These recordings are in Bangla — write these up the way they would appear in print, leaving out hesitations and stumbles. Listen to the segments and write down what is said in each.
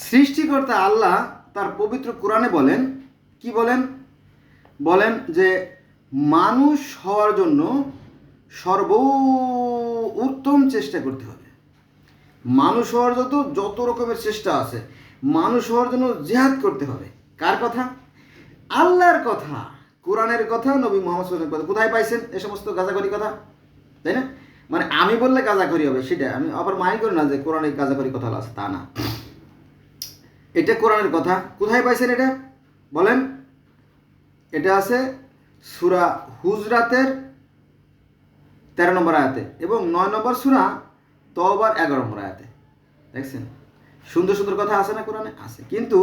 সৃষ্টিকর্তা আল্লাহ তার পবিত্র কোরআনে বলেন, কি বলেন? বলেন যে মানুষ হওয়ার জন্য উত্তম চেষ্টা করতে হবে। মানুষ হওয়ার যত রকমের চেষ্টা আছে, মানুষ হওয়ার জন্য জিহাদ করতে হবে। কার কথা? আল্লাহর কথা, কোরআনের কথা, নবী মুহাম্মদ সাল্লাল্লাহু আলাইহি ওয়াসাল্লামের কথা। কোথায় পাইছেন এ সমস্ত গাঁজাখড়ি কথা? তাই না? মানে আমি বললে গাঁজাখড়ি হবে সেটা আমি আবার মানি করি না যে কোরআনে গাঁজাখড়ি কথা আছে, তা না। এটা কোরআনের কথা। কোথায় পাইছেন এটা বলেন? এটা আছে সূরা হুজরাতের 13 নম্বর আয়াতে এবং 9 নম্বর সূরা তওবার 11 নম্বর আয়াতে। দেখছেন সুন্দর সুন্দর কথা আছে না কোরআনে? আছে, কিন্তু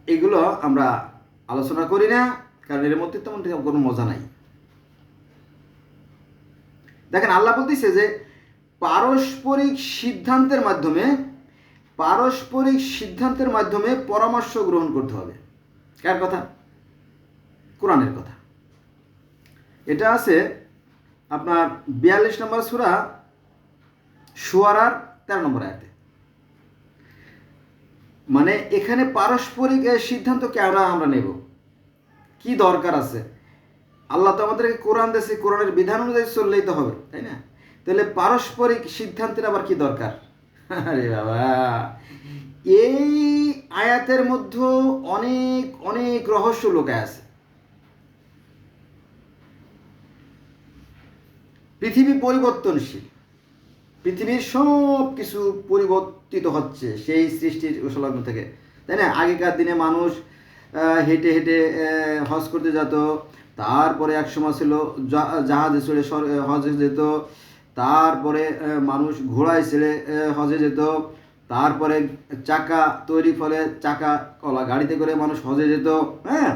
এগুলো আমরা আলোচনা করি না, কারণ এর মধ্যে তেমন কোনো মজা নাই। দেখেন আল্লাহ বলতেছে যে পারস্পরিক সিদ্ধান্তের মাধ্যমে পরামর্শ গ্রহণ করতে হবে। কার কথা? কোরআনের কথা। এটা আছে আপনার 42 নম্বর সূরা শুআরার 13 নম্বর আয়াতে। মানে এখানে পারস্পরিক সিদ্ধান্ত কেন আমরা নেব, কি দরকার আছে? আল্লাহ তো আমাদেরকে কোরআন দিয়েছে, কোরআনের বিধান অনুযায়ী চললেই তো হবে, তাই না? তাহলে পারস্পরিক সিদ্ধান্তের আবার কি দরকার? আরে বাবা, এই আয়াতের মধ্যে অনেক অনেক রহস্য লুকায় আছে। পৃথিবী পরিবর্তনশীল, পৃথিবীর সব কিছু পরিবর্তিত হচ্ছে সেই সৃষ্টির সংলগ্ন থেকে, তাই না? আগেকার দিনে মানুষ হেঁটে হেঁটে হজ করতে যেত, তারপরে এক সময় ছিল জাহাজে চড়ে হজে যেত, তারপরে মানুষ ঘোড়ায় ছেড়ে হজে যেত, তারপরে চাকা তৈরি ফলে চাকা কলা গাড়িতে করে মানুষ হজে যেত। হ্যাঁ,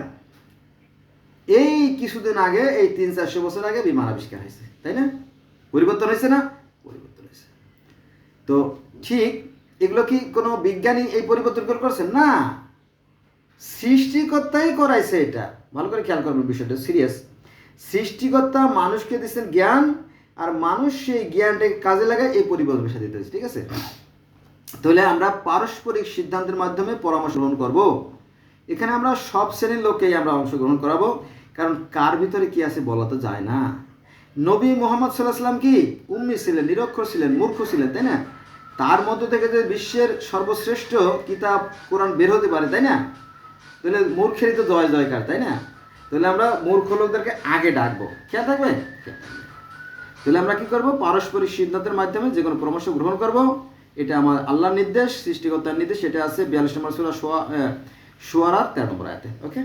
এই কিছুদিন আগে, এই 300-400 বছর আগে বিমান আবিষ্কার হয়েছে, তাই না? পরিবর্তন হয়েছে না? পরিবর্তন হয়েছে। তো ঠিক এগুলো কি কোনো বিজ্ঞানী এই পরিবর্তন করছেন? না, সৃষ্টিকর্তাই করাইছে। এটা ভালো করে খেয়াল করবেন, বিষয়টা সিরিয়াস। সৃষ্টিকর্তা মানুষকে দিচ্ছেন জ্ঞান, আর মানুষ সেই জ্ঞানটাকে কাজে লাগায় এই পরিবর্তনের সাথে দিতেছে, ঠিক আছে? তাহলে আমরা পারস্পরিক সিদ্ধান্তের মাধ্যমে পরামর্শ গ্রহণ করব। এখানে আমরা সব শ্রেণীর লোককেই আমরা অংশগ্রহণ করাবো, কারণ কার ভিতরে কি আছে বলা তো যায় না। নবী মুহাম্মদ সাল্লাল্লাহু আলাইহি ওয়াসাল্লাম কি উম্মি ছিলেন, নিরক্ষর ছিলেন, মূর্খ ছিলেন, তাই না? তার মধ্য থেকে যে বিশ্বের সর্বশ্রেষ্ঠ কিতাব কোরআন বের হতে পারে, তাই না? তাহলে মূর্খেরই তো জয় জয়কার, তাই না? তাহলে আমরা মূর্খ লোকদেরকে আগে ডাকবো, খেয়াল থাকবে। তাহলে আমরা কি করব? পারস্পরিক সিদ্ধান্তের মাধ্যমে যে কোনো পরামর্শ গ্রহণ করব। এটা আমার আল্লাহর নির্দেশ, সৃষ্টিকর্তার নির্দেশ। এটা আছে 42 নম্বর সূরা শুআরার 13 নম্বর আয়াতে। ওকে।